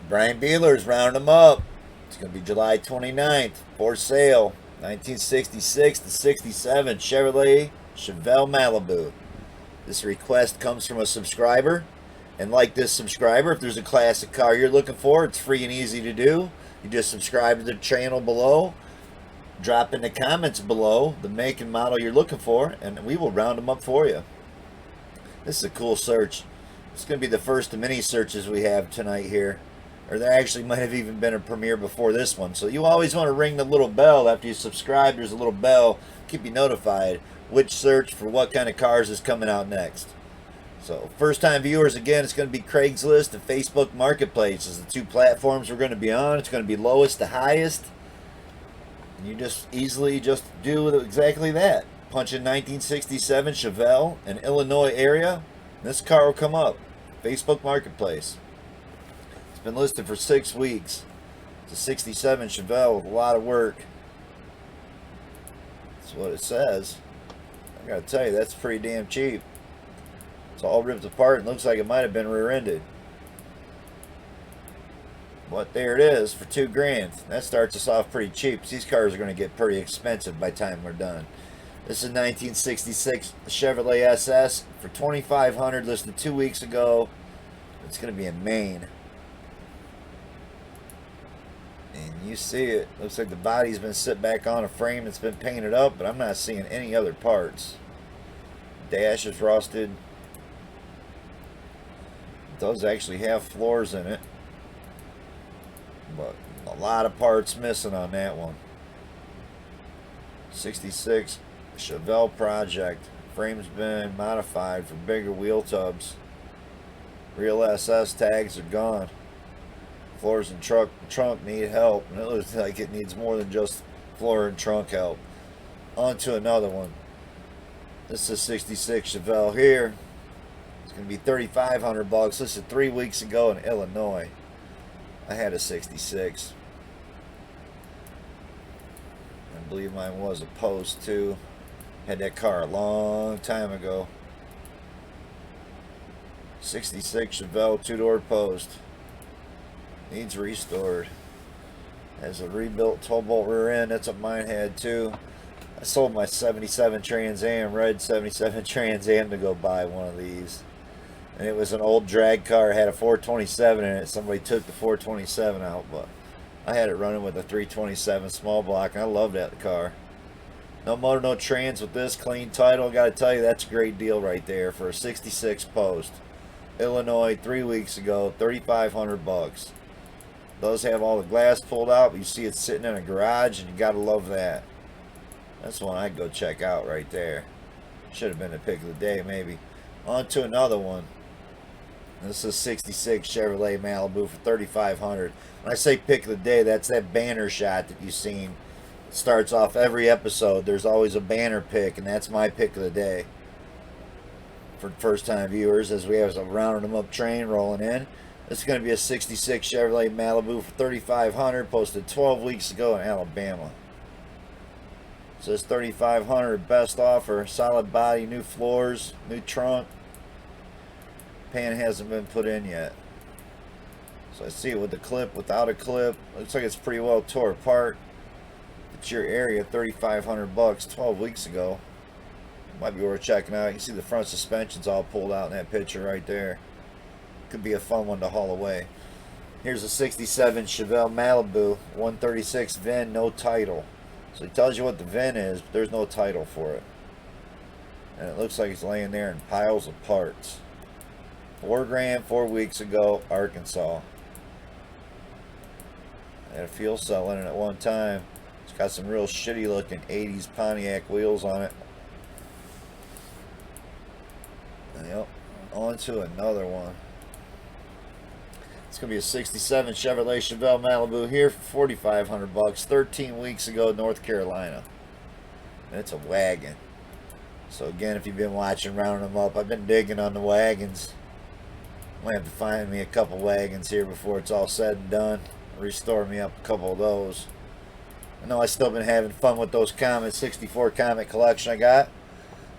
Brian Bealer's rounding them up. It's going to be July 29th. For sale. 1966 to 67 Chevelle Malibu. This request comes from a subscriber. And like this subscriber, if there's a classic car you're looking for, it's free and easy to do. You just subscribe to the channel below. Drop in the comments below the make and model you're looking for, and we will round them up for you. This is a cool search. It's going to be the first of many searches we have tonight here. Or there actually might have even been a premiere before this one. So you always want to ring the little bell after you subscribe. There's a little bell. Keep you notified which search for what kind of cars is coming out next. So first time viewers, again, it's going to be Craigslist and Facebook Marketplace is the two platforms we're going to be on. It's going to be lowest to highest. And you just easily just do exactly that. Punch in 1967 Chevelle in Illinois area. And this car will come up. Facebook Marketplace. It's been listed for 6 weeks. It's a 67 Chevelle with a lot of work. That's what it says. I gotta tell you, that's pretty damn cheap. It's all ripped apart and looks like it might have been rear-ended. But there it is for $2,000. That starts us off pretty cheap. These cars are going to get pretty expensive by the time we're done. This is 1966 Chevrolet SS for $2,500, listed 2 weeks ago. It's going to be in Maine. And you see it. Looks like the body's been set back on a frame. It's been painted up, but I'm not seeing any other parts. Dash is rusted. It does actually have floors in it, but a lot of parts missing on that one. 66 Chevelle Project. Frame's been modified for bigger wheel tubs. Real SS tags are gone. Floors and trunk need help, and it looks like it needs more than just floor and trunk help. On to another one. This is 66 Chevelle here. It's going to be $3,500. This is 3 weeks ago in Illinois. I had a 66. I believe mine was a Post too. Had that car a long time ago. 66 Chevelle 2-door Post. Needs restored. Has a rebuilt 12-bolt rear end. That's what mine had too. I sold my 77 Trans Am, red 77 Trans Am, to go buy one of these. And it was an old drag car. It had a 427 in it. Somebody took the 427 out, but I had it running with a 327 small block, and I loved that car. No motor, no trans with this. Clean title. Got to tell you, that's a great deal right there for a 66 Post. Illinois, 3 weeks ago, $3,500. Does have all the glass pulled out, but you see it's sitting in a garage, and you got to love that. That's one I'd go check out right there. Should have been the pick of the day, maybe. On to another one. This is 66 Chevrolet Malibu for $3,500. When I say pick of the day, that's that banner shot that you've seen. It starts off every episode. There's always a banner pick, and that's my pick of the day. For first-time viewers, as we have a rounding them up train rolling in. This is going to be a 66 Chevrolet Malibu for $3,500, posted 12 weeks ago in Alabama. It says $3,500, best offer, solid body, new floors, new trunk. Pan hasn't been put in yet. So I see it with the clip, without a clip. Looks like it's pretty well tore apart. It's your area, $3,500, 12 weeks ago. Might be worth checking out. You can see the front suspension's all pulled out in that picture right there. Could be a fun one to haul away. Here's a 67 Chevelle Malibu, 136 VIN, no title. So it tells you what the VIN is, but there's no title for it. And it looks like it's laying there in piles of parts. $4,000, 4 weeks ago, Arkansas. Had a fuel cell in it at one time. It's got some real shitty looking 80s Pontiac wheels on it. Yep. On to another one. It's going to be a 67 Chevrolet Chevelle Malibu here for $4,500. 13 weeks ago, North Carolina. And it's a wagon. So again, if you've been watching Rounding Them Up, I've been digging on the wagons. I'm going to have to find me a couple wagons here before it's all said and done. Restore me up a couple of those. I know I've still been having fun with those Comet 64 Comet collection I got.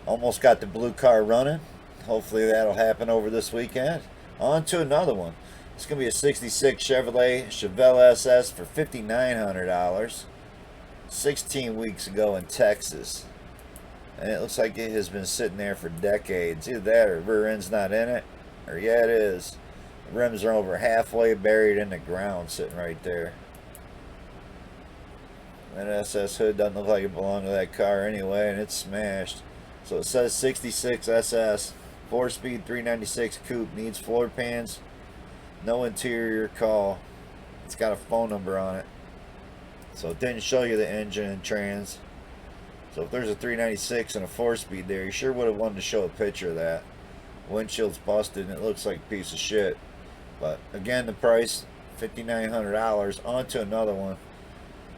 Almost got the blue car running. Hopefully that'll happen over this weekend. On to another one. It's going to be a 66 Chevelle SS for $5,900. 16 weeks ago in Texas. And it looks like it has been sitting there for decades. Either that or rear end's not in it. Or yeah, it is. The rims are over halfway buried in the ground, sitting right there. That SS hood doesn't look like it belonged to that car anyway, and it's smashed. So it says 66 SS, 4-speed 396 coupe, needs floor pans, no interior, call. It's got a phone number on it. So it didn't show you the engine and trans. So if there's a 396 and a 4-speed there, you sure would have wanted to show a picture of that. Windshield's busted and it looks like a piece of shit. But again, the price, $5,900. On to another one.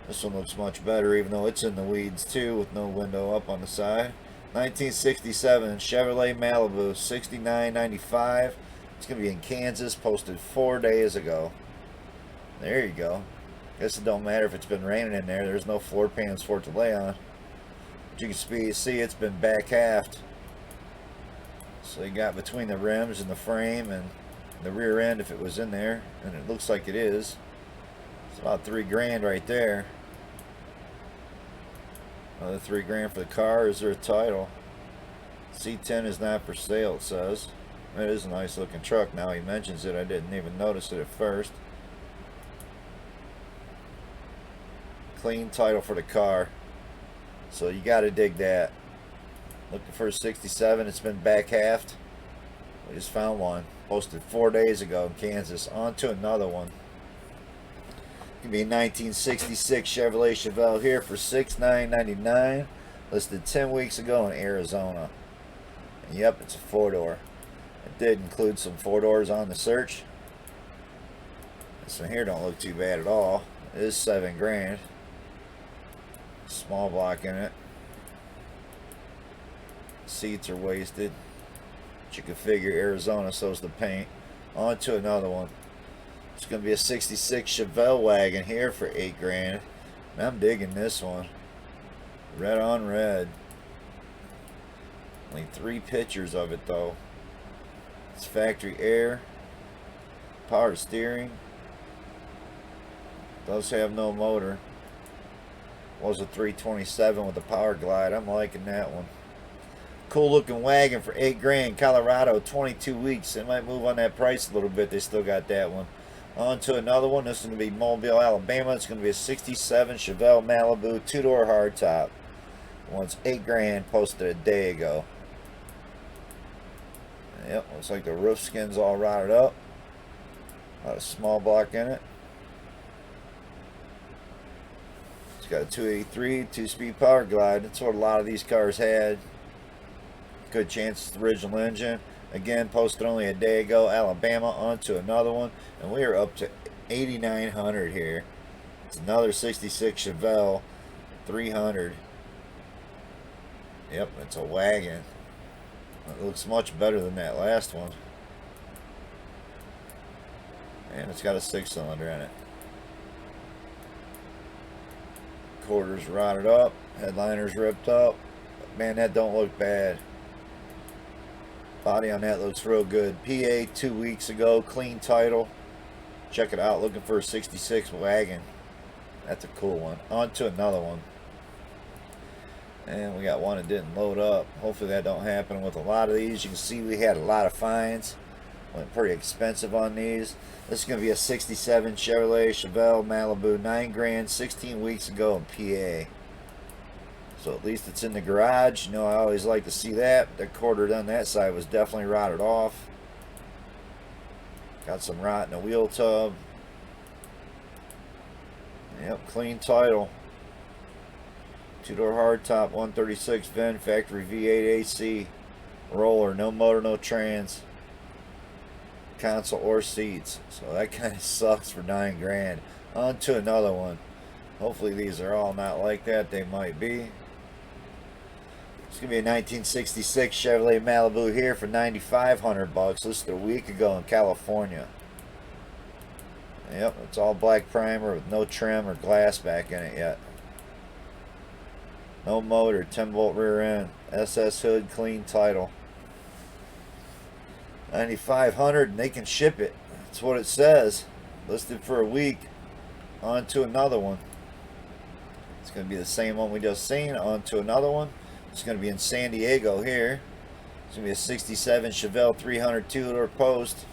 This one looks much better, even though it's in the weeds too, with no window up on the side. 1967 Chevrolet Malibu, $69.95. It's going to be in Kansas, posted 4 days ago. There you go. Guess it don't matter if it's been raining in there. There's no floor pans for it to lay on. But you can see it's been back halved. So you got between the rims and the frame and the rear end, if it was in there, and it looks like it is. It's about $3,000 right there. Another $3,000 for the car. Is there a title? C10 is not for sale, it says. It is a nice looking truck. Now he mentions it. I didn't even notice it at first. Clean title for the car. So you got to dig that. Looking for a 67. It's been back halved. We just found one. Posted 4 days ago in Kansas. On to another one. Gonna be a 1966 Chevrolet Chevelle here for $6,999. Listed 10 weeks ago in Arizona. And yep, it's a 4-door. It did include some 4-doors on the search. This one here don't look too bad at all. It is $7,000. Small block in it. Seats are wasted. But you can figure Arizona, so's the paint. On to another one. It's going to be a 66 Chevelle wagon here for $8,000. And I'm digging this one. Red on red. Only 3 pictures of it though. It's factory air. Power steering. Does have no motor. Was a 327 with a power glide. I'm liking that one. Cool looking wagon for $8,000. Colorado, 22 weeks. It might move on that price a little bit. They still got that one. On to another one. This is going to be Mobile, Alabama. It's going to be a 67 Chevelle Malibu 2-door hardtop. One's $8,000, posted a day ago. Yep, looks like the roof skin's all rotted up. Got a small block in it. It's got a 283 2-speed power glide. That's what a lot of these cars had. Good chance it's the original engine. Again, posted only a day ago. Alabama. On to another one. And we are up to $8,900 here. It's another 66 Chevelle 300. Yep, it's a wagon. It looks much better than that last one. And it's got a 6-cylinder in it. Quarters rotted up. Headliner's ripped up. But man, that don't look bad. Body on that looks real good. PA 2 weeks ago. Clean title. Check it out. Looking for a 66 wagon. That's a cool one. On to another one. And we got one that didn't load up. Hopefully that don't happen with a lot of these. You can see we had a lot of finds. Went pretty expensive on these. This is going to be a 67 Chevrolet Chevelle Malibu. $9,000. 16 weeks ago in PA. So at least it's in the garage. You know, I always like to see that. The quarter on that side was definitely rotted off. Got some rot in the wheel tub. Yep, clean title. 2-door hardtop, 136 VIN, factory V8 AC. Roller, no motor, no trans. Console or seats. So that kind of sucks for $9,000. On to another one. Hopefully these are all not like that. They might be. It's going to be a 1966 Chevrolet Malibu here for $9,500. Listed a week ago in California. Yep, it's all black primer with no trim or glass back in it yet. No motor, 10-volt rear end. SS hood, clean title. $9,500 and they can ship it. That's what it says. Listed for a week. On to another one. It's going to be the same one we just seen. On to another one. It's going to be in San Diego here. It's going to be a 67 Chevelle 300 two-door post.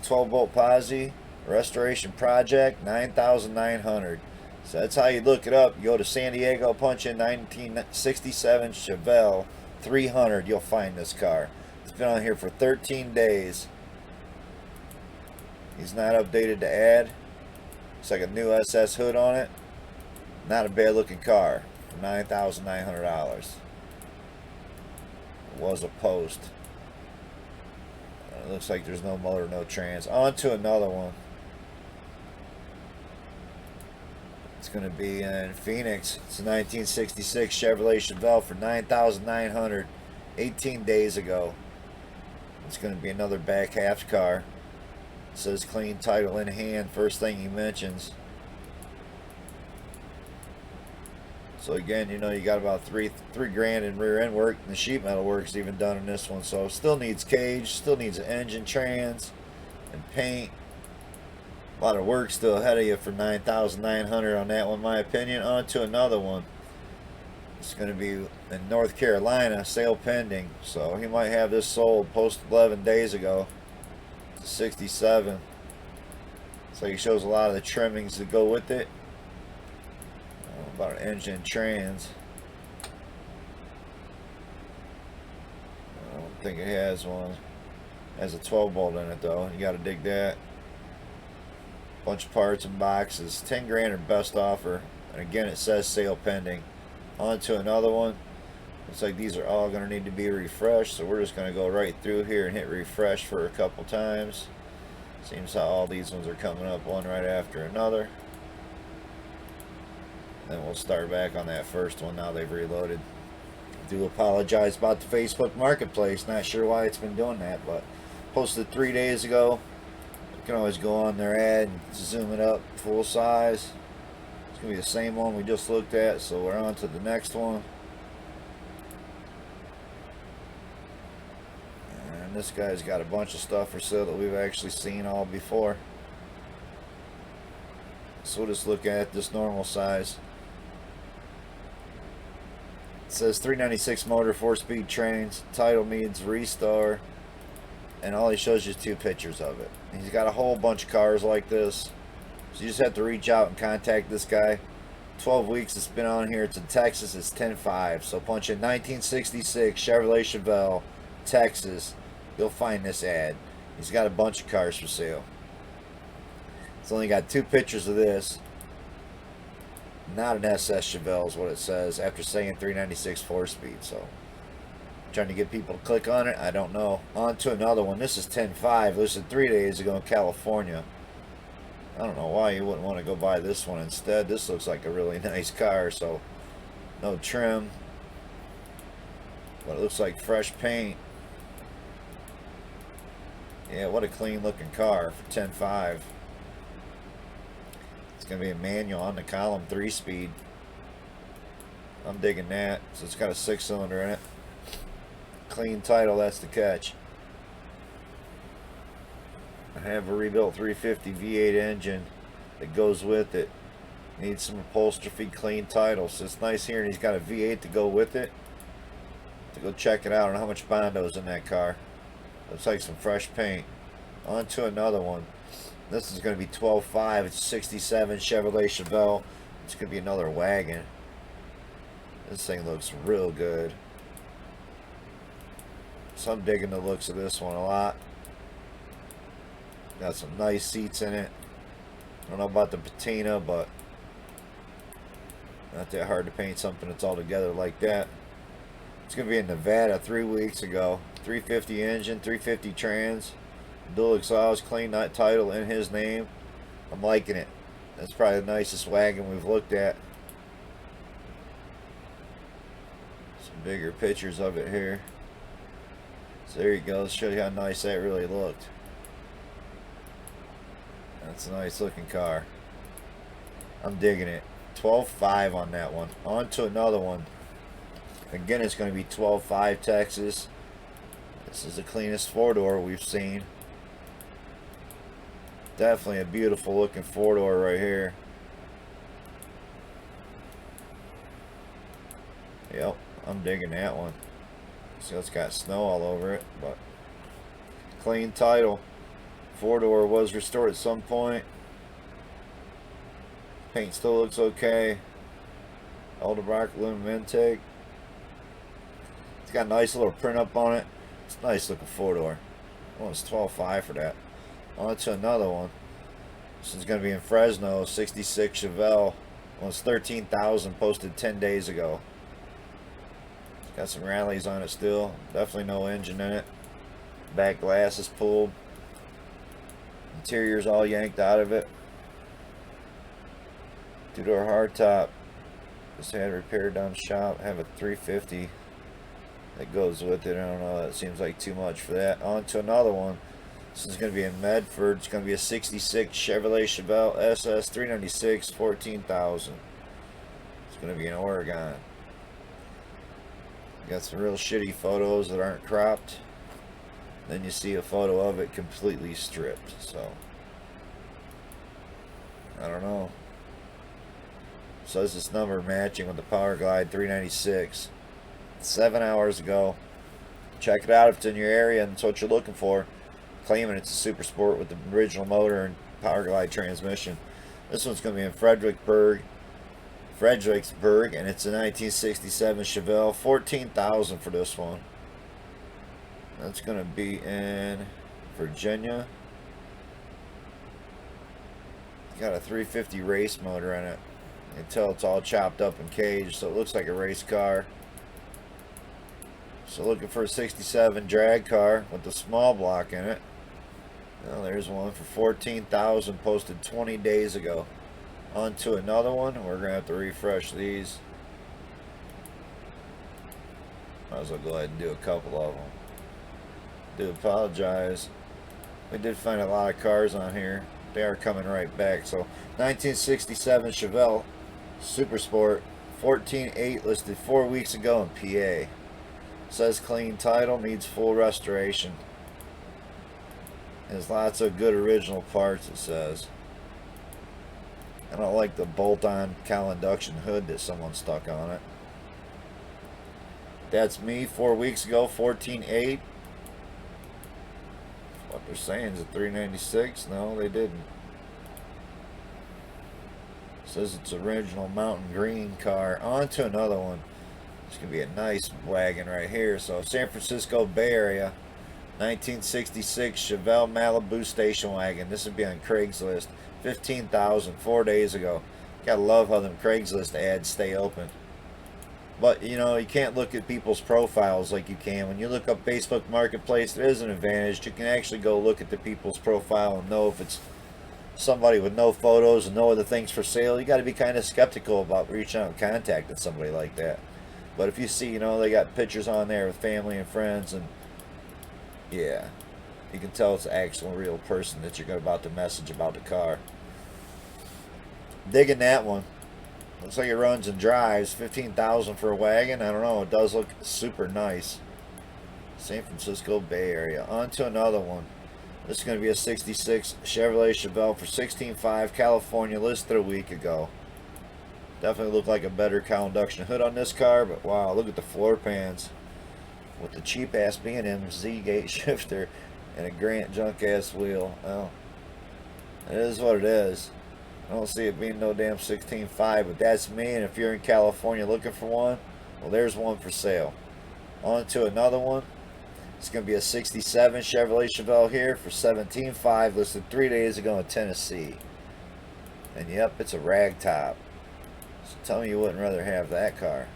12-volt posi. Restoration project. $9,900. So that's how you look it up. You go to San Diego, punch in 1967 Chevelle 300. You'll find this car. It's been on here for 13 days. He's not updated to add. Looks like a new SS hood on it. Not a bad looking car for $9,900. It was a post. It looks like there's no motor, no trans. On to another one. It's going to be in Phoenix. It's a 1966 Chevrolet Chevelle for $9,900. 18 days ago. It's going to be another back half car. It says clean title in hand. First thing he mentions. So again, you know, you got about three grand in rear end work, and the sheet metal work's even done in this one. So still needs cage, still needs an engine, trans, and paint. A lot of work still ahead of you for $9,900 on that one, in my opinion. On to another one. It's going to be in North Carolina, sale pending. So he might have this sold post 11 days ago. It's a 67. So he shows a lot of the trimmings that go with it. About an engine trans. I don't think it has one. It has a 12 bolt in it though. You got to dig that. Bunch of parts and boxes. 10 grand or best offer. And again, it says sale pending. On to another one. Looks like these are all going to need to be refreshed. So we're just going to go right through here and hit refresh for a couple times. Seems how all these ones are coming up one right after another. Then we'll start back on that first one now they've reloaded. I do apologize about the Facebook Marketplace. Not sure why it's been doing that, but posted 3 days ago. You can always go on their ad and zoom it up full size. It's going to be the same one we just looked at, so we're on to the next one. And this guy's got a bunch of stuff for sale that we've actually seen all before. So we'll just look at this normal size. It says 396 motor, 4-speed trains. Title needs restore. And all he shows you is 2 pictures of it. He's got a whole bunch of cars like this. So you just have to reach out and contact this guy. 12 weeks it's been on here. It's in Texas. It's 10-5. So punch in 1966 Chevrolet Chevelle, Texas. You'll find this ad. He's got a bunch of cars for sale. It's only got 2 pictures of this. Not an SS Chevelle is what it says after saying 396 4-speed. So trying to get people to click on it, I don't know. On to another one. This is 10-5. Listed 3 days ago in California. I don't know why you wouldn't want to go buy this one instead. This looks like a really nice car. So no trim, but it looks like fresh paint. Yeah, what a clean looking car for 10-5. It's going to be a manual on the column, 3-speed. I'm digging that. So it's got a 6-cylinder in it. Clean title, that's the catch. I have a rebuilt 350 V8 engine that goes with it. Needs some upholstery, clean title. So it's nice here, and he's got a V8 to go with it. To go check it out. I don't know how much Bondo's in that car. Looks like some fresh paint. On to another one. This is going to be 12-5. It's 67 Chevrolet Chevelle. It's going to be another wagon. This thing looks real good. So I'm digging the looks of this one a lot. Got some nice seats in it. I don't know about the patina, but not that hard to paint something that's all together like that. It's going to be in Nevada 3 weeks ago. 350 engine, 350 trans. Dual exhaust, clean title in his name. I'm liking it. That's probably the nicest wagon we've looked at. Some bigger pictures of it here. So there you go. Let's show you how nice that really looked. That's a nice looking car. I'm digging it. 12-5 on that one. On to another one. Again, it's going to be 12-5 Texas. This is the cleanest 4-door we've seen. Definitely a beautiful looking four-door right here. Yep, I'm digging that one. So it's got snow all over it, but clean title. Four-door was restored at some point. Paint still looks okay. Edelbrock aluminum intake. It's got a nice little print up on it. It's a nice looking four-door. Oh, it's $12.5 for that. On to another one. This is going to be in Fresno, 66 Chevelle. Well, it's $13,000, posted 10 days ago. It's got some rallies on it still. Definitely no engine in it. Back glass is pulled. Interior's all yanked out of it. Two-door hardtop. Just had repaired down the shop. Have a 350 that goes with it. I don't know. That seems like too much for that. On to another one. This is going to be in Medford. It's going to be a 66 Chevrolet Chevelle SS 396, 14,000. It's going to be in Oregon. Got some real shitty photos that aren't cropped. Then you see a photo of it completely stripped. So, I don't know. Says this number matching with the Power Glide 396. 7 hours ago. Check it out if it's in your area and it's what you're looking for. Claiming it's a Super Sport with the original motor and Power Glide transmission. This one's going to be in Fredericksburg, and it's a 1967 Chevelle. 14,000 for this one. That's going to be in Virginia. Got a 350 race motor in it. You can tell it's all chopped up and caged, so it looks like a race car. So looking for a 67 drag car with the small block in it. Well, there's one for 14,000, posted 20 days ago. On to another one. We're going to have to refresh these. Might as well go ahead and do a couple of them. Do apologize. We did find a lot of cars on here. They are coming right back. So 1967 Chevelle Super Sport, 14.8, listed 4 weeks ago in PA. Says clean title, needs full restoration. There's lots of good original parts, it says. I don't like the bolt-on cowl induction hood that someone stuck on it. That's me 4 weeks ago, 14.8. What they're saying is a 396. No, they didn't. Says it's original mountain green car. On to another one. It's going to be a nice wagon right here. So San Francisco Bay Area, 1966 Chevelle Malibu station wagon. This would be on Craigslist. 15,000, 4 days ago. Gotta love how them Craigslist ads stay open. But, you know, you can't look at people's profiles like you can. When you look up Facebook Marketplace, there is an advantage. You can actually go look at the people's profile and know if it's somebody with no photos and no other things for sale. You got to be kind of skeptical about reaching out and contacting somebody like that. But if you see, you know, they got pictures on there with family and friends, and yeah, you can tell it's an actual real person that you're about to message about the car. Digging that one. Looks like it runs and drives. 15,000 for a wagon. I don't know. It does look super nice. San Francisco Bay Area. On to another one. This is going to be a 66 Chevrolet Chevelle for 16.5, California, listed a week ago. Definitely look like a better cowl induction hood on this car, but wow, look at the floor pans. With the cheap ass B&M Z-gate shifter and a Grant junk ass wheel. Well, it is what it is. I don't see it being no damn 16.5, but that's me, and if you're in California looking for one, well, there's one for sale. On to another one. It's going to be a 67 Chevrolet Chevelle here for 17.5, listed 3 days ago in Tennessee. And yep, it's a rag top. So tell me you wouldn't rather have that car.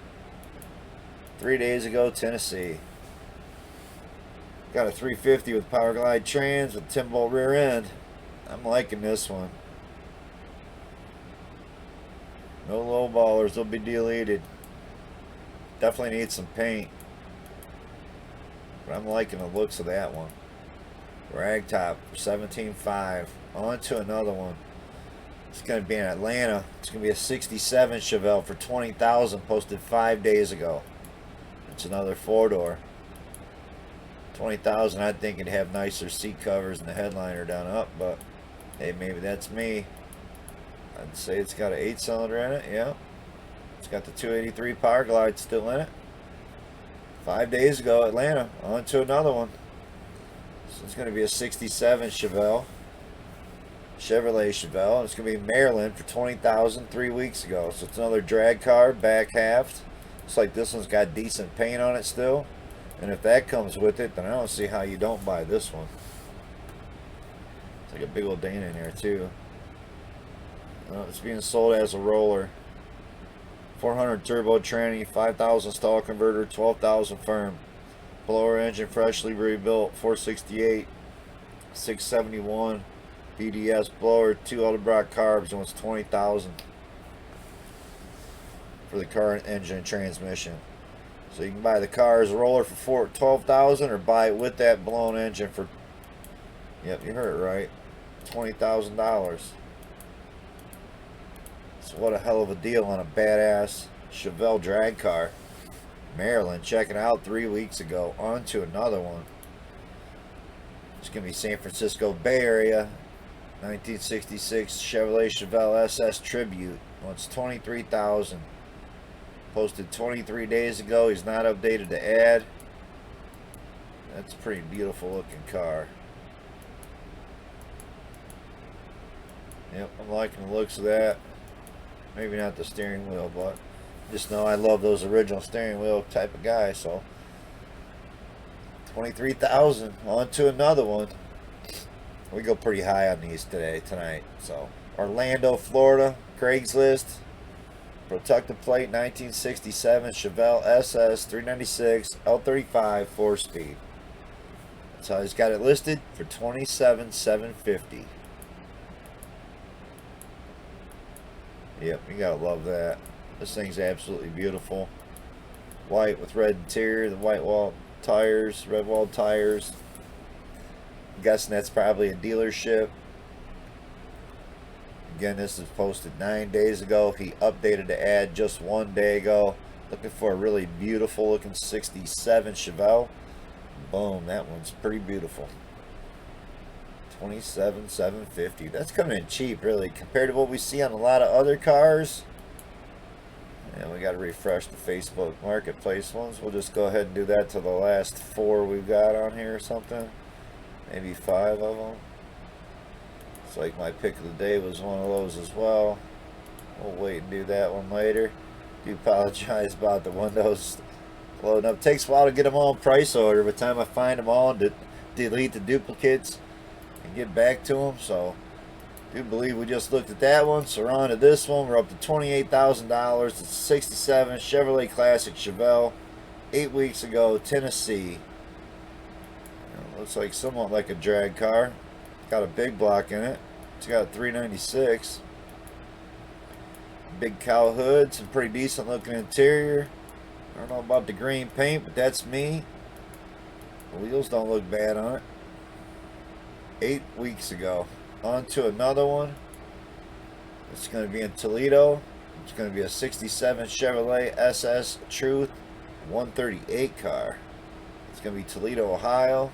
3 days ago, Tennessee. Got a 350 with Power Glide trans with 10-bolt rear end. I'm liking this one. No low ballers will be deleted. Definitely need some paint. But I'm liking the looks of that one. Rag top for 17.5. On to another one. It's going to be in Atlanta. It's going to be a 67 Chevelle for 20,000, posted 5 days ago. It's another four-door. 20,000, I think it'd have nicer seat covers and the headliner down up, but Hey, maybe that's me. I'd say it's got an 8-cylinder in it. Yeah. It's got the 283 Power Glide still in it. 5 days ago, Atlanta. On to another one. So it's going to be a 67 Chevelle. Chevrolet Chevelle. It's going to be Maryland for $20,000 3 weeks ago. So it's another drag car, back half. Looks like this one's got decent paint on it still. And if that comes with it, then I don't see how you don't buy this one. It's like a big old Dana in there too. It's being sold as a roller. 400 turbo tranny, 5,000 stall converter, 12,000 firm. Blower engine freshly rebuilt, 468, 671 BDS blower, 2 Edelbrock carbs, and it's 20,000 for the car engine and transmission. So you can buy the car as a roller for 12,000, or buy it with that blown engine for, yep, you heard it right, $20,000. So what a hell of a deal on a badass Chevelle drag car. Maryland, check it out 3 weeks ago. On to another one. It's going to be San Francisco Bay Area. 1966 Chevrolet Chevelle SS Tribute. Well, it's 23,000. Posted 23 days ago. He's not updated to add. That's a pretty beautiful looking car. Yep, I'm liking the looks of that. Maybe not the steering wheel, but just know I love those original steering wheel type of guy. So 23,000. On to another one. We go pretty high on these tonight. So Orlando, Florida, Craigslist. Protective plate 1967 Chevelle SS 396 L35 4-speed. That's how he's got it listed for $27,750. Yep, you gotta love that. This thing's absolutely beautiful. White with red interior, the white wall tires, red wall tires. I'm guessing that's probably a dealership. Again, this is posted 9 days ago. He updated to add just 1 day ago. Looking for a really beautiful looking 67 Chevelle. Boom, that one's pretty beautiful. $27,750. That's coming in cheap, really, compared to what we see on a lot of other cars. And we got to refresh the Facebook Marketplace ones. We'll just go ahead and do that to the last 4 we've got on here or something. Maybe 5 of them. It's like my pick of the day was one of those as well. We'll wait and do that one later. Do apologize about the windows loading up. Takes a while to get them all in price order. By the time I find them all and delete the duplicates and get back to them. So I do believe we just looked at that one. So we're on to this one. We're up to $28,000. It's a 67 Chevrolet Classic Chevelle. 8 weeks ago, Tennessee. Looks like somewhat like a drag car. Got a big block in it. It's got a 396. Big cow hood. Some pretty decent looking interior. I don't know about the green paint, but that's me. The wheels don't look bad on it. 8 weeks ago. On to another one. It's going to be in Toledo. It's going to be a 67 Chevrolet SS Truth 138 car. It's going to be Toledo, Ohio.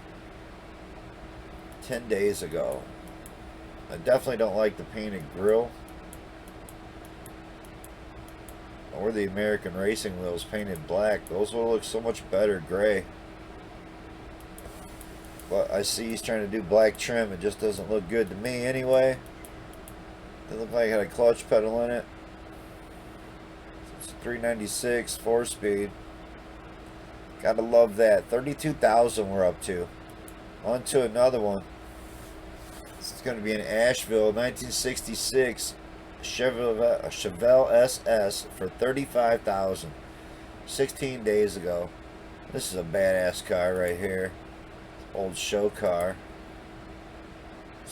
10 days ago. I definitely don't like the painted grille or the American racing wheels painted black. Those will look so much better gray. But I see he's trying to do black trim. It just doesn't look good to me anyway. It looked like it had a clutch pedal in it. It's 396 4-speed. Gotta love that. 32,000 we're up to. On to another one. This is going to be in Asheville, 1966 Chevelle SS for $35,000. 16 days ago. This is a badass car right here. Old show car.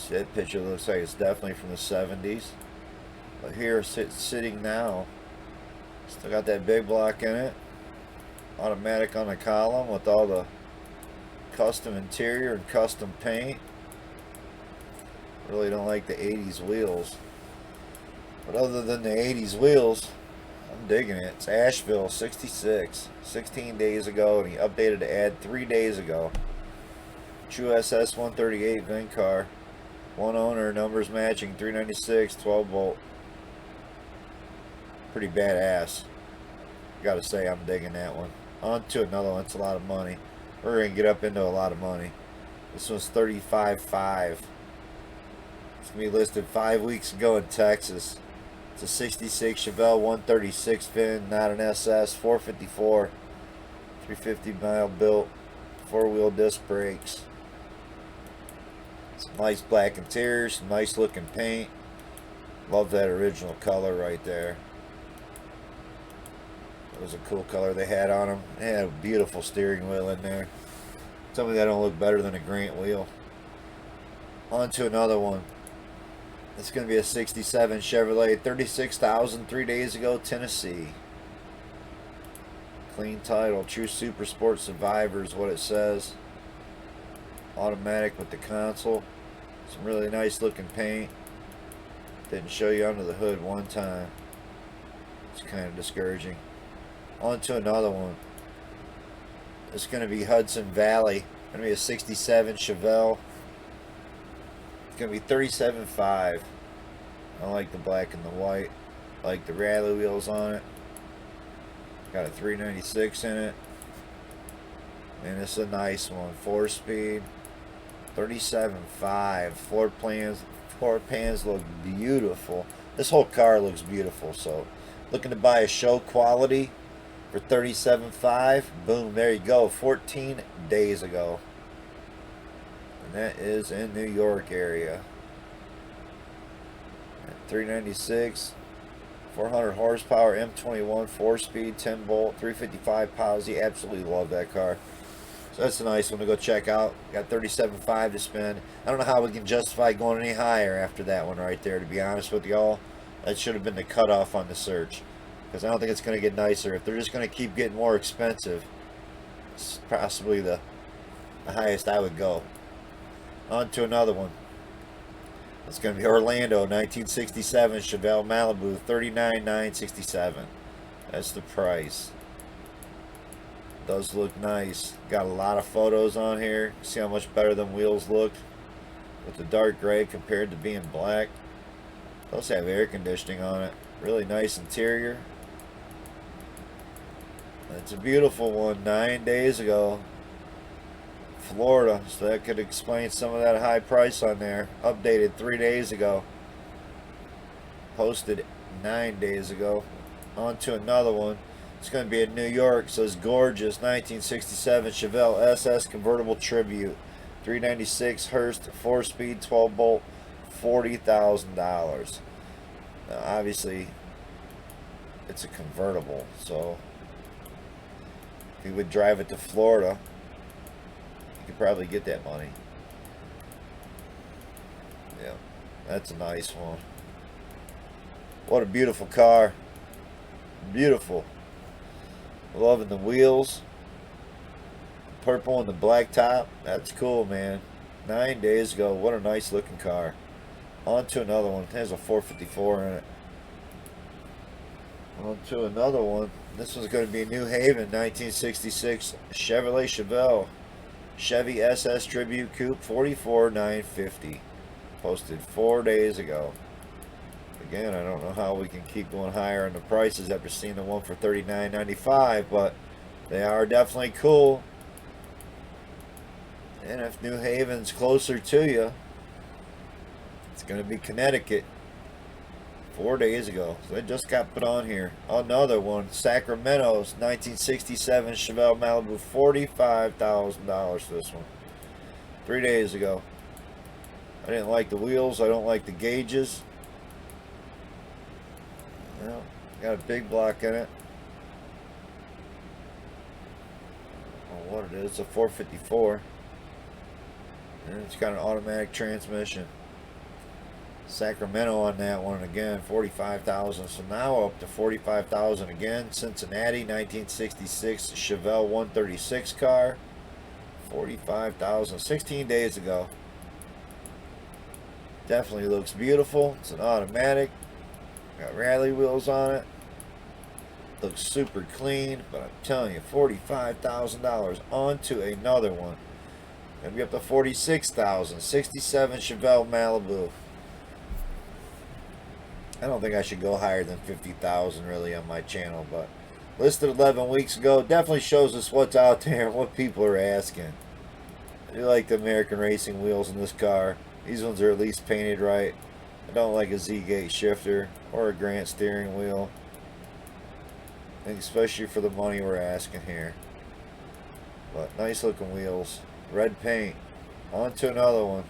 That picture looks like it's definitely from the 70s. But here it's sitting now. Still got that big block in it. Automatic on the column with all the custom interior and custom paint. Really don't like the 80s wheels. But other than the 80s wheels, I'm digging it. It's Asheville 66. 16 days ago, and he updated to add 3 days ago. True SS 138 VIN car. One owner, numbers matching, 396, 12 volt. Pretty badass. Gotta say, I'm digging that one. On to another one. It's a lot of money. We're gonna get up into a lot of money. This one's 35.5. It's gonna be listed 5 weeks ago in Texas. It's a 66 Chevelle 136 VIN, not an SS, 454, 350 mile built, 4-wheel disc brakes. Some nice black interior, some nice looking paint. Love that original color right there. It was a cool color they had on them. They had a beautiful steering wheel in there. Tell me that don't look better than a Grant wheel. On to another one. It's going to be a 67 Chevrolet, 36,000, 3 days ago, Tennessee. Clean title, true super sport survivor is what it says. Automatic with the console. Some really nice looking paint. Didn't show you under the hood one time. It's kind of discouraging. On to another one. It's going to be Hudson Valley. Going to be a 67 Chevelle. It's going to be 37.5. I like the black and the white. I like the rally wheels on it. Got a 396 in it. And it's a nice one. 4-speed. 37.5. Floor pans look beautiful. This whole car looks beautiful. So, looking to buy a show quality for 37.5. Boom, there you go. 14 days ago. And that is in New York area. 396, 400 horsepower, M21, 4-speed, 10 volt, 355 pounds. Absolutely love that car. So that's a nice one to go check out. Got 37.5 to spend. I don't know how we can justify going any higher after that one right there, to be honest with y'all. That should have been the cutoff on the search, because I don't think it's going to get nicer. If they're just going to keep getting more expensive, it's possibly the highest I would go. On to another one. It's going to be Orlando, 1967 Chevelle Malibu, 39,967. That's the price. Does look nice. Got a lot of photos on here. See how much better them wheels look with the dark gray compared to being black. Those have air conditioning on it. Really nice interior. It's a beautiful one. 9 days ago. Florida, so that could explain some of that high price on there. Updated 3 days ago. Posted 9 days ago. On to another one. It's going to be in New York, so it's gorgeous. 1967 Chevelle SS convertible tribute. 396 Hurst 4-speed 12 bolt, $40,000. Now obviously it's a convertible, so if you would drive it to Florida, you could probably get that money. Yeah, that's a nice one. What a beautiful car. Beautiful. Loving the wheels. Purple and the black top. That's cool, man. 9 days ago. What a nice looking car. On to another one. It has a 454 in it. On to another one. This one's going to be New Haven, 1966 Chevrolet Chevelle. Chevy SS Tribute Coupe, 44,950. Posted 4 days ago. Again, I don't know how we can keep going higher in the prices after seeing the one for $39.95, but they are definitely cool. And if New Haven's closer to you, it's going to be Connecticut. 4 days ago. So it just got put on here. Another one, Sacramento's 1967 Chevelle Malibu, $45,000 for this one. 3 days ago. I didn't like the wheels. I don't like the gauges. Well, got a big block in it. I don't know what it is. It's a 454. And it's got an automatic transmission. Sacramento on that one again, 45,000. So now up to 45,000 again. Cincinnati, 1966 Chevelle 136 car, 45,000. 16 days ago. Definitely looks beautiful. It's an automatic. Got rally wheels on it. Looks super clean, but I'm telling you, $45,000. On to another one. Gonna be up to 46,000. 67 Chevelle Malibu. I don't think I should go higher than 50,000 really on my channel, but listed 11 weeks ago. Definitely shows us what's out there and what people are asking. I do like the American Racing wheels in this car. These ones are at least painted right. I don't like a Z-gate shifter or a Grant steering wheel. And especially for the money we're asking here. But nice looking wheels. Red paint. On to another one.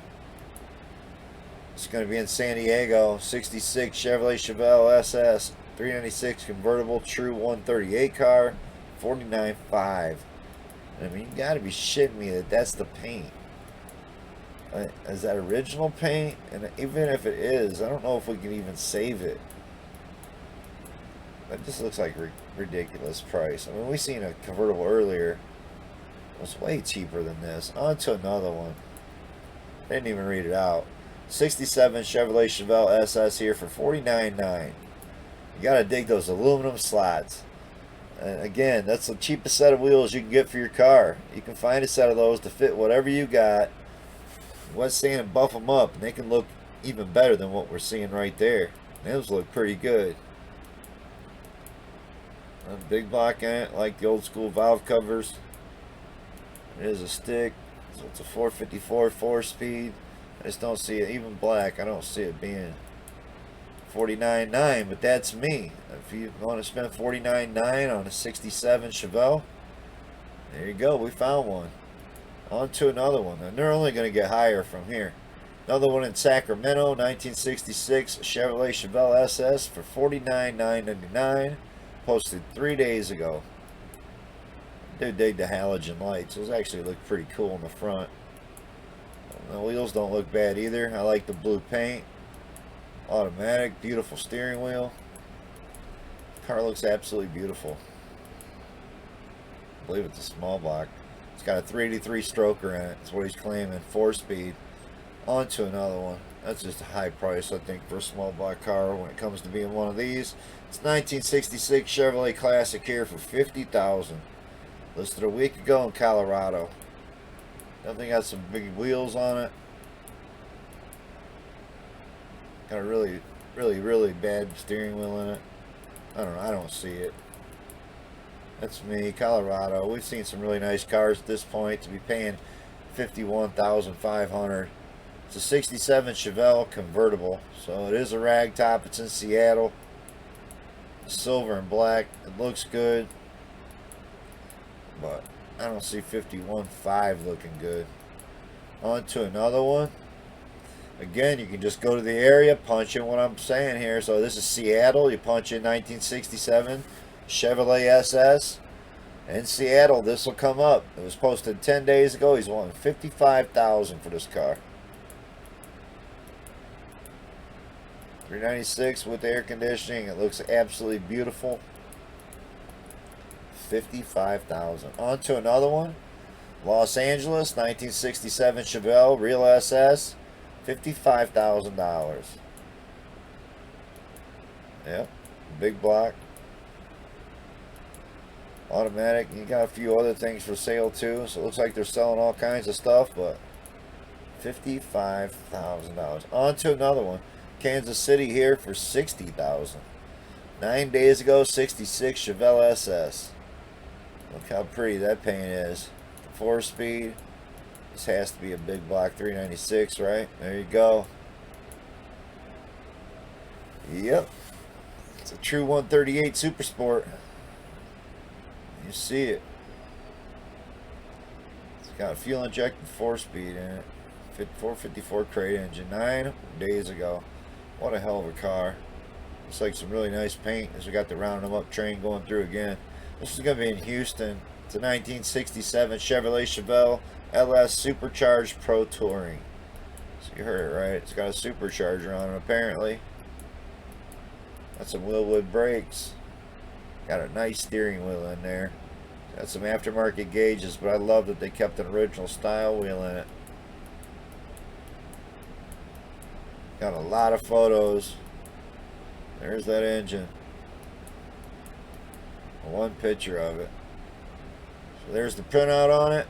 It's going to be in San Diego. 66 Chevelle SS 396 convertible true 138 car. 49.5. I mean, you got to be shitting me that that's the paint. Is that original paint? And even if it is, I don't know if we can even save it. That just looks like a ridiculous price. I mean, we seen a convertible earlier. It was way cheaper than this. On to another one. I didn't even read it out. 67 Chevelle SS here for $49.9. You gotta dig those aluminum slots. And again, that's the cheapest set of wheels you can get for your car. You can find a set of those to fit whatever you got. Wet sand and buff them up, and they can look even better than what we're seeing right there. Those look pretty good. A big block in it, like the old school valve covers. It is a stick, so it's a 454 4-speed. I just don't see it, even black, I don't see it being $49.9, but that's me. If you want to spend $49.9 on a 67 Chevelle, there you go, we found one. On to another one, and they're only going to get higher from here. Another one in Sacramento, 1966 Chevelle SS for $49.999, posted 3 days ago. I do dig the halogen lights. Those actually look pretty cool in the front. The wheels don't look bad either. I like the blue paint. Automatic, beautiful steering wheel. Car looks absolutely beautiful. I believe it's a small block. It's got a 383 stroker in it. That's what he's claiming. 4-speed. On to another one. That's just a high price, I think, for a small block car when it comes to being one of these. It's 1966 Chevrolet Classic here for $50,000. Listed a week ago in Colorado. Definitely got some big wheels on it. Got a really bad steering wheel in it. I don't know, I don't see it. That's me, Colorado. We've seen some really nice cars at this point to be paying $51,500. It's a 67 Chevelle convertible, so it is a rag top. It's in Seattle. Silver and black. It looks good, but I don't see 51.5 looking good. On to another one. Again, you can just go to the area, punch in what I'm saying here. So this is Seattle. You punch in 1967 Chevrolet SS. In Seattle, this will come up. It was posted 10 days ago. He's wanting $55,000 for this car. 396 with air conditioning. It looks absolutely beautiful. $55,000. On to another one. Los Angeles, 1967 Chevelle Real SS. $55,000. Yep. Big block. Automatic. You got a few other things for sale too. So it looks like they're selling all kinds of stuff, but $55,000. On to another one. Kansas City here for $60,000. 9 days ago, 66 Chevelle SS. Look how pretty that paint is. 4-speed. This has to be a big block 396, right? There you go. Yep. It's a true 138 Super Sport. You see it. It's got a fuel injected 4-speed in it. 454 crate engine. 9 days ago. What a hell of a car. Looks like some really nice paint as we got the round them up train going through again. This is going to be in Houston. It's a 1967 Chevrolet Chevelle LS Supercharged Pro Touring. So you heard it right. It's got a supercharger on it apparently. Got some Willwood brakes. Got a nice steering wheel in there. Got some aftermarket gauges, but I love that they kept an original style wheel in it. Got a lot of photos. There's that engine. One picture of it. So there's the printout on it.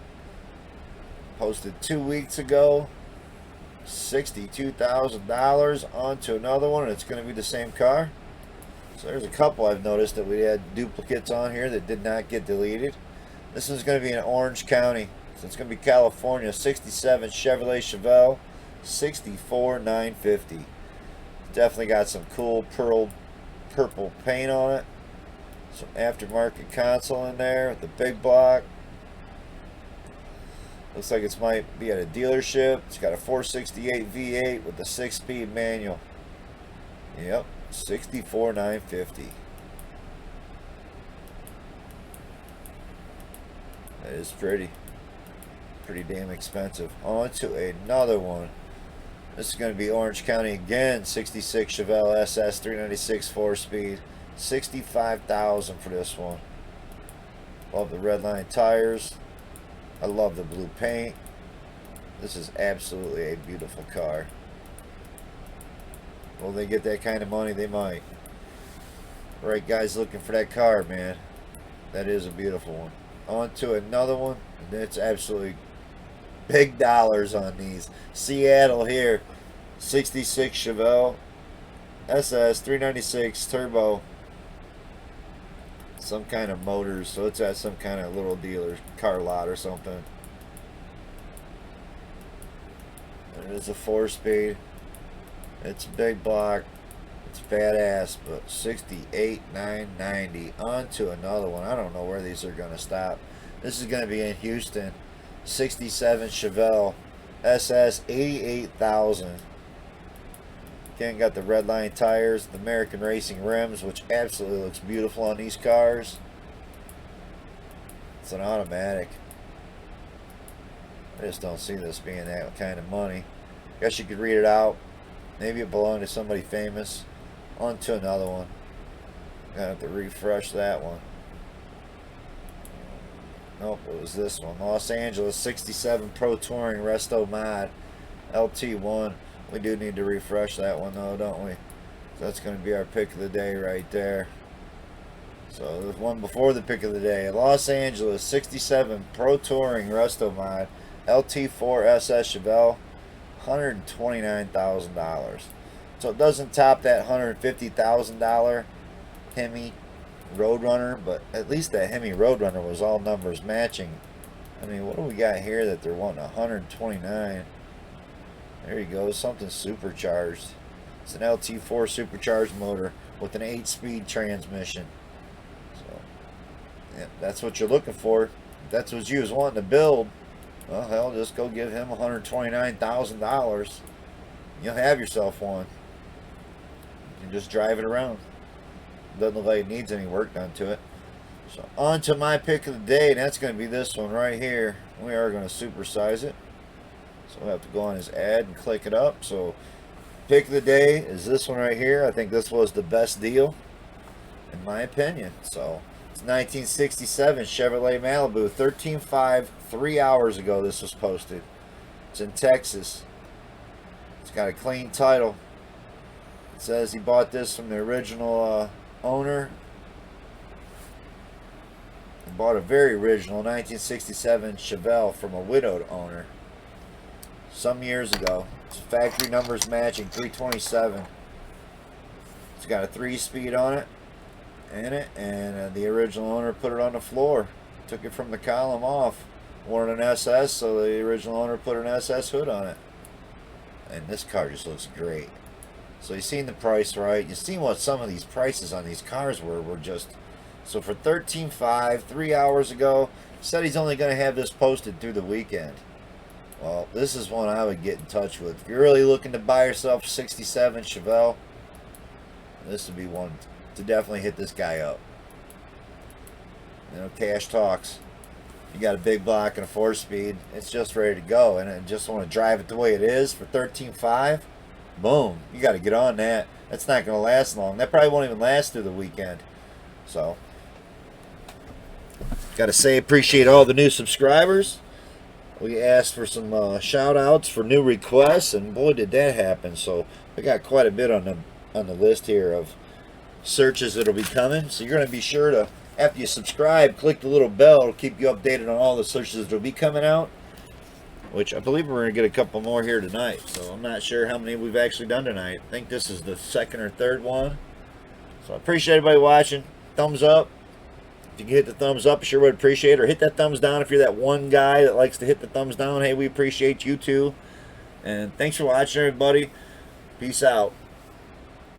Posted 2 weeks ago. $62,000 onto another one, and it's going to be the same car. So there's a couple I've noticed that we had duplicates on here that did not get deleted. This is going to be in Orange County, so it's going to be California. 67 Chevrolet Chevelle, 64,950. Definitely got some cool purple paint on it. Some aftermarket console in there with the big block. Looks like it might be at a dealership. It's got a 468 V8 with a 6-speed manual. Yep, 64,950. That is pretty damn expensive. On to another one. This is going to be Orange County again. 66 Chevelle SS 396 4-speed. 65,000 for this one. Love the red line tires. I love the blue paint. This is absolutely a beautiful car. Will they get that kind of money? They might. Right, guys looking for that car, man. That is a beautiful one. On to another one. And it's absolutely big dollars on these. Seattle here. 66 Chevelle SS 396 turbo. Some kind of motors, so it's at some kind of little dealer car lot or something. It is a 4-speed. It's a big block. It's badass, but 68,990. On to another one. I don't know where these are going to stop. This is going to be in Houston. 67 Chevelle SS 88,000. Again, got the red line tires, the American Racing rims, which absolutely looks beautiful on these cars. It's an automatic. I just don't see this being that kind of money. Guess you could read it out. Maybe it belonged to somebody famous. On to another one. Gonna have to refresh that one. Nope, it was this one. Los Angeles 67 Pro Touring Resto Mod LT1. We do need to refresh that one though, don't we? So that's going to be our pick of the day right there. So there's one before the pick of the day. Los Angeles 67 Pro Touring Resto Mod LT4 SS Chevelle, $129,000. So it doesn't top that $150,000 Hemi Roadrunner, but at least that Hemi Roadrunner was all numbers matching. I mean, what do we got here that they're wanting? 129. There you go, something supercharged. It's an LT4 supercharged motor with an 8-speed transmission. So, yeah, that's what you're looking for. If that's what you was wanting to build, well, hell, just go give him $129,000. You'll have yourself one. You can just drive it around. Doesn't look like it needs any work done to it. So, on to my pick of the day, and that's going to be this one right here. We are going to supersize it. So we'll have to go on his ad and click it up. So pick of the day is this one right here. I think this was the best deal in my opinion. So it's 1967 Chevrolet Malibu, 13.5, 3 hours ago this was posted. It's in Texas. It's got a clean title. It says he bought this from the original owner. He bought a very original 1967 Chevelle from a widowed owner some years ago. It's factory numbers matching, 327. It's got a 3-speed on it, and the original owner put it on the floor. Took it from the column off. Wanted an SS, so the original owner put an SS hood on it. And this car just looks great. So you've seen the price, right? You've seen what some of these prices on these cars were just... So for 13.5, 3 hours ago, said he's only going to have this posted through the weekend. Well, this is one I would get in touch with. If you're really looking to buy yourself a 67 Chevelle, this would be one to definitely hit this guy up. You know, cash talks. You got a big block and a 4-speed. It's just ready to go, and I just want to drive it the way it is for 13.5. Boom! You got to get on that. That's not going to last long. That probably won't even last through the weekend. So, got to say, appreciate all the new subscribers. We asked for some shout outs for new requests, and boy did that happen. So we got quite a bit on the list here of searches that'll be coming. So you're going to be sure to, after you subscribe, click the little bell. It'll keep you updated on all the searches that'll be coming out. which I believe we're going to get a couple more here tonight. So I'm not sure how many we've actually done tonight. I think this is the second or third one. So I appreciate everybody watching. Thumbs up. If you can hit the thumbs up, I sure would appreciate it. Or hit that thumbs down if you're that one guy that likes to hit the thumbs down. Hey, we appreciate you too. And thanks for watching, everybody. Peace out.